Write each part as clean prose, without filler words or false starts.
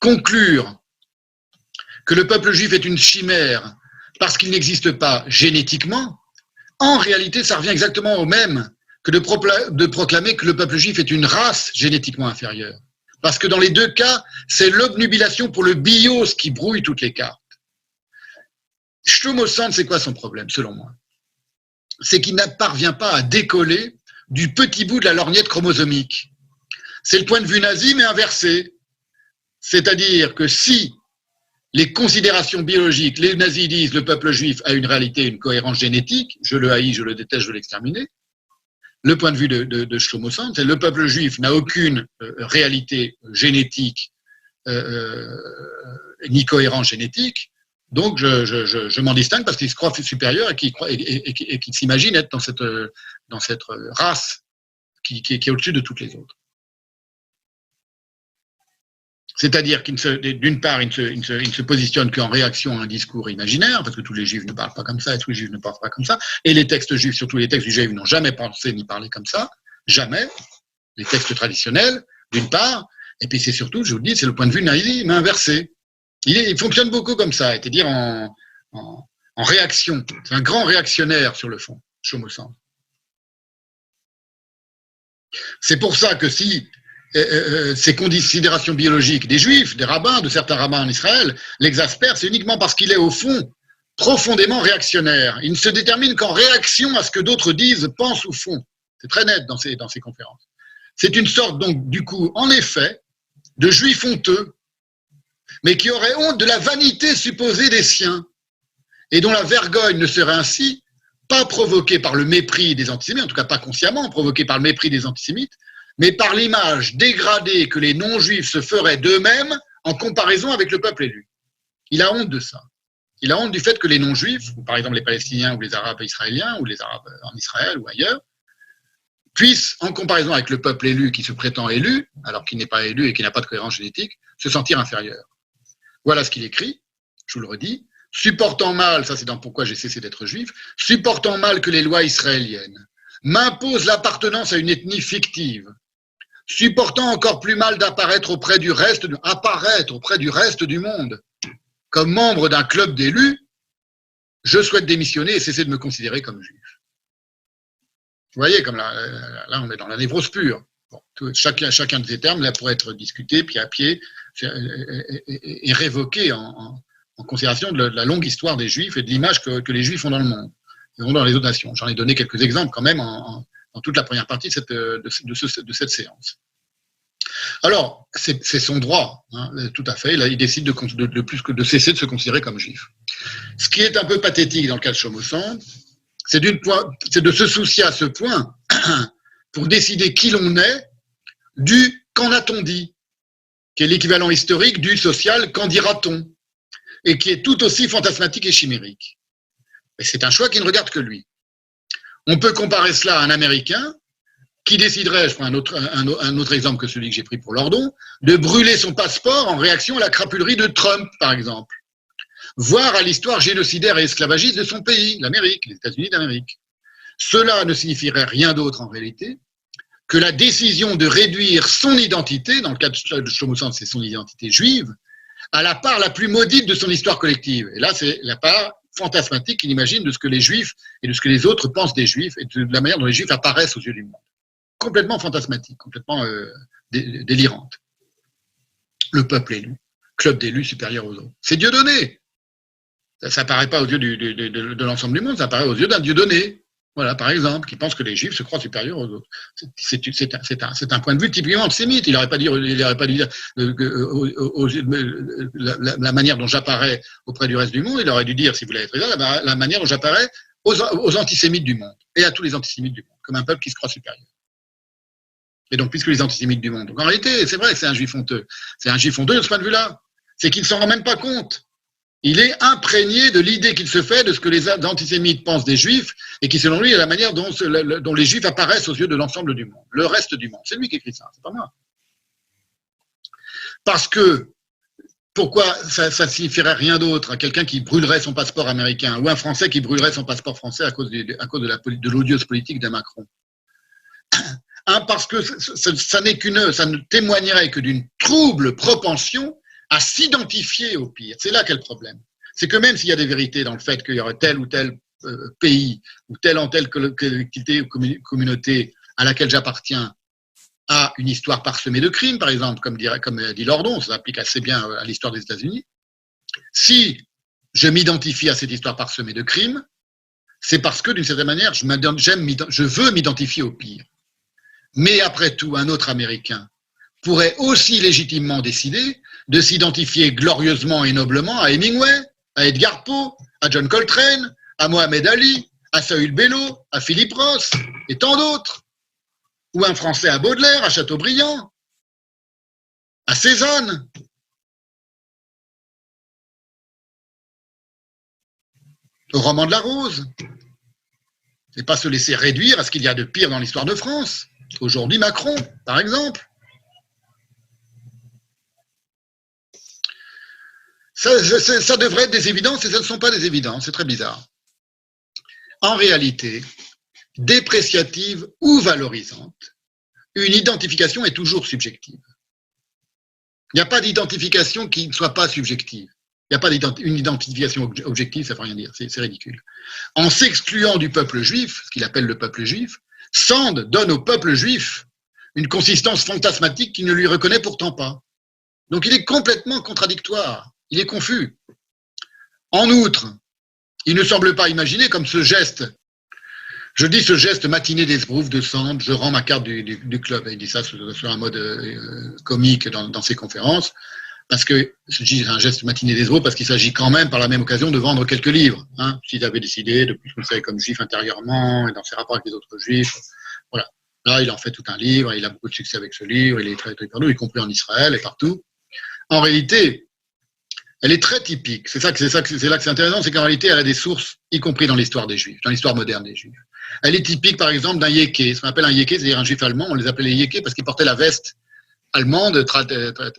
conclure que le peuple juif est une chimère parce qu'il n'existe pas génétiquement, en réalité, ça revient exactement au même que de proclamer que le peuple juif est une race génétiquement inférieure. Parce que dans les deux cas, c'est l'obnubilation pour le bios qui brouille toutes les cartes. Shlomo Sand, c'est quoi son problème, selon moi? C'est qu'il ne parvient pas à décoller du petit bout de la lorgnette chromosomique. C'est le point de vue nazi, mais inversé. C'est-à-dire que si les considérations biologiques, les nazis disent le peuple juif a une réalité, une cohérence génétique, je le haïs, je le déteste, je veux l'exterminer. Le point de vue de Shlomo Sand, c'est que le peuple juif n'a aucune réalité génétique ni cohérence génétique, donc je m'en distingue parce qu'il se croit supérieur et qu'il s'imagine être dans cette race qui est au-dessus de toutes les autres. C'est-à-dire d'une part, il ne se positionne qu'en réaction à un discours imaginaire, parce que tous les juifs ne parlent pas comme ça, et tous les juifs ne pensent pas comme ça, et les textes juifs, surtout les textes juifs, n'ont jamais pensé ni parlé comme ça, jamais, les textes traditionnels, d'une part, et puis c'est surtout, je vous le dis, c'est le point de vue nazi, mais inversé. Il fonctionne beaucoup comme ça, c'est-à-dire en réaction. C'est un grand réactionnaire sur le fond, Shlomo Sand. C'est pour ça que si ces considérations biologiques des juifs, des rabbins, de certains rabbins en Israël, l'exaspèrent, c'est uniquement parce qu'il est au fond profondément réactionnaire. Il ne se détermine qu'en réaction à ce que d'autres disent, pensent ou font. C'est très net dans ces conférences. C'est une sorte, donc, du coup, en effet, de juif honteux, mais qui aurait honte de la vanité supposée des siens, et dont la vergogne ne serait ainsi pas provoquée par le mépris des antisémites, en tout cas pas consciemment provoquée par le mépris des antisémites, mais par l'image dégradée que les non-juifs se feraient d'eux-mêmes en comparaison avec le peuple élu. Il a honte de ça. Il a honte du fait que les non-juifs, ou par exemple les Palestiniens ou les Arabes israéliens, ou les Arabes en Israël ou ailleurs, puissent, en comparaison avec le peuple élu qui se prétend élu, alors qu'il n'est pas élu et qui n'a pas de cohérence génétique, se sentir inférieur. Voilà ce qu'il écrit, je vous le redis, supportant mal, ça c'est dans Pourquoi j'ai cessé d'être juif, supportant mal que les lois israéliennes m'imposent l'appartenance à une ethnie fictive, supportant encore plus mal d'apparaître auprès du reste du monde. Comme membre d'un club d'élus, je souhaite démissionner et cesser de me considérer comme juif. Vous voyez, comme là on est dans la névrose pure. Bon, chacun de ces termes là pourrait être discuté pied à pied et révoqué en considération de la longue histoire des juifs et de l'image que les juifs ont dans le monde, et ont dans les autres nations. J'en ai donné quelques exemples quand même dans toute la première partie de cette séance. Alors, c'est son droit, hein, tout à fait. Là, il décide de cesser de se considérer comme juif. Ce qui est un peu pathétique dans le cas de Shlomo Sand, c'est de se soucier à ce point pour décider qui l'on est du qu'en a-t-on dit, qui est l'équivalent historique du social qu'en dira-t-on, et qui est tout aussi fantasmatique et chimérique. Et c'est un choix qui ne regarde que lui. On peut comparer cela à un Américain qui déciderait, je prends un autre exemple que celui que j'ai pris pour Lordon, de brûler son passeport en réaction à la crapulerie de Trump, par exemple, voire à l'histoire génocidaire et esclavagiste de son pays, l'Amérique, les États-Unis d'Amérique. Cela ne signifierait rien d'autre en réalité que la décision de réduire son identité, dans le cas de Shlomo Sand, c'est son identité juive, à la part la plus maudite de son histoire collective. Et là, c'est la part fantasmatique qu'il imagine de ce que les juifs et de ce que les autres pensent des juifs et de la manière dont les juifs apparaissent aux yeux du monde. Complètement fantasmatique, complètement délirante. Le peuple élu, club d'élus supérieur aux autres. C'est Dieu donné. Ça apparaît pas aux yeux de l'ensemble du monde, ça apparaît aux yeux d'un Dieu donné. Voilà, par exemple, qui pense que les juifs se croient supérieurs aux autres. C'est un point de vue typiquement antisémite. Il n'aurait pas dû dire la manière dont j'apparais auprès du reste du monde. Il aurait dû dire, si vous voulez être là, la manière dont j'apparais aux antisémites du monde et à tous les antisémites du monde, comme un peuple qui se croit supérieur. Et donc, puisque les antisémites du monde. Donc, en réalité, c'est vrai que c'est un juif honteux. C'est un juif honteux de ce point de vue-là. C'est qu'il ne s'en rend même pas compte. Il est imprégné de l'idée qu'il se fait de ce que les antisémites pensent des juifs et qui, selon lui, est la manière dont les juifs apparaissent aux yeux de l'ensemble du monde, le reste du monde. C'est lui qui écrit ça, c'est pas moi. Parce que, pourquoi ça signifierait rien d'autre à quelqu'un qui brûlerait son passeport américain ou un Français qui brûlerait son passeport français à cause de l'odieuse politique de Macron? Parce que ça ne témoignerait que d'une trouble propension à s'identifier au pire. C'est là qu'est le problème. C'est que même s'il y a des vérités dans le fait qu'il y aurait tel ou tel pays ou telle ou telle collectivité ou communauté à laquelle j'appartiens à une histoire parsemée de crimes, par exemple, comme dit Lordon, ça s'applique assez bien à l'histoire des États-Unis. Si je m'identifie à cette histoire parsemée de crimes, c'est parce que, d'une certaine manière, je veux m'identifier au pire. Mais après tout, un autre Américain pourrait aussi légitimement décider de s'identifier glorieusement et noblement à Hemingway, à Edgar Poe, à John Coltrane, à Mohamed Ali, à Saül Bellow, à Philippe Ross et tant d'autres. Ou un Français à Baudelaire, à Chateaubriand, à Cézanne. Au roman de la Rose. Et pas se laisser réduire à ce qu'il y a de pire dans l'histoire de France. Aujourd'hui, Macron, par exemple. Ça devrait être des évidences et ce ne sont pas des évidences, c'est très bizarre. En réalité, dépréciative ou valorisante, une identification est toujours subjective. Il n'y a pas d'identification qui ne soit pas subjective. Il n'y a pas une identification objective, ça ne veut rien dire, c'est ridicule. En s'excluant du peuple juif, ce qu'il appelle le peuple juif, Sand donne au peuple juif une consistance fantasmatique qu'il ne lui reconnaît pourtant pas. Donc il est complètement contradictoire, il est confus. En outre, il ne semble pas imaginer comme ce geste, je dis ce geste matiné d'esbrouf de Sand, je rends ma carte du club, il dit ça sur un mode comique dans ses conférences, parce que c'est un geste matiné d'esbrouf, parce qu'il s'agit quand même par la même occasion de vendre quelques livres. S'il avait décidé de plus considérer comme juif intérieurement et dans ses rapports avec les autres juifs, voilà. Là, il en fait tout un livre, il a beaucoup de succès avec ce livre, il est très partout, y compris en Israël et partout. En réalité, elle est très typique. C'est là que c'est intéressant, c'est qu'en réalité, elle a des sources, y compris dans l'histoire des Juifs, dans l'histoire moderne des Juifs. Elle est typique, par exemple, d'un yéké. Ce qu'on appelle un yéké, c'est-à-dire un juif allemand. On les appelait les yékés parce qu'ils portaient la veste allemande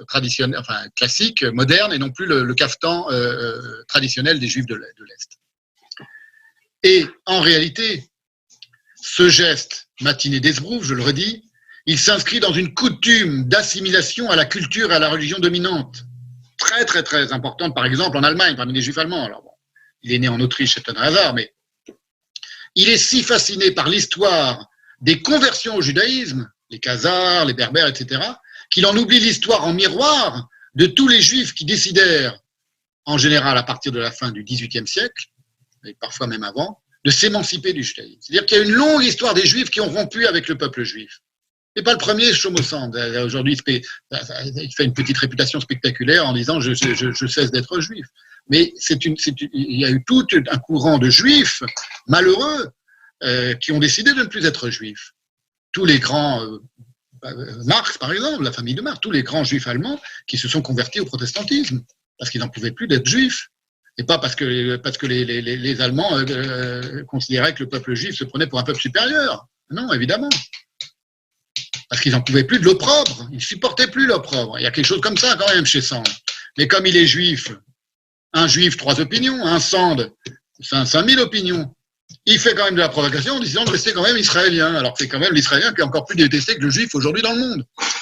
traditionnelle, enfin classique, moderne, et non plus le caftan traditionnel des Juifs de l'Est. Et en réalité, ce geste matiné d'esbrouf, je le redis, il s'inscrit dans une coutume d'assimilation à la culture et à la religion dominante. Très, très, très importante, par exemple, en Allemagne, parmi les Juifs allemands. Alors, bon, il est né en Autriche, c'est un hasard, mais il est si fasciné par l'histoire des conversions au judaïsme, les Khazars, les Berbères, etc., qu'il en oublie l'histoire en miroir de tous les Juifs qui décidèrent, en général à partir de la fin du XVIIIe siècle, et parfois même avant, de s'émanciper du judaïsme. C'est-à-dire qu'il y a une longue histoire des Juifs qui ont rompu avec le peuple juif. C'est pas le premier, Shlomo Sand. Aujourd'hui, il fait une petite réputation spectaculaire en disant je cesse d'être juif. Mais il y a eu tout un courant de juifs malheureux qui ont décidé de ne plus être juifs. Tous les grands, Marx par exemple, la famille de Marx, tous les grands juifs allemands qui se sont convertis au protestantisme parce qu'ils n'en pouvaient plus d'être juifs. Et pas parce que les Allemands considéraient que le peuple juif se prenait pour un peuple supérieur. Non, évidemment. Parce qu'ils n'en pouvaient plus de l'opprobre. Ils ne supportaient plus l'opprobre. Il y a quelque chose comme ça quand même chez Sand. Mais comme il est juif, un juif, 3 opinions, un Sand, 5000 opinions. Il fait quand même de la provocation en disant de rester quand même israélien. Alors que c'est quand même l'israélien qui est encore plus détesté que le juif aujourd'hui dans le monde.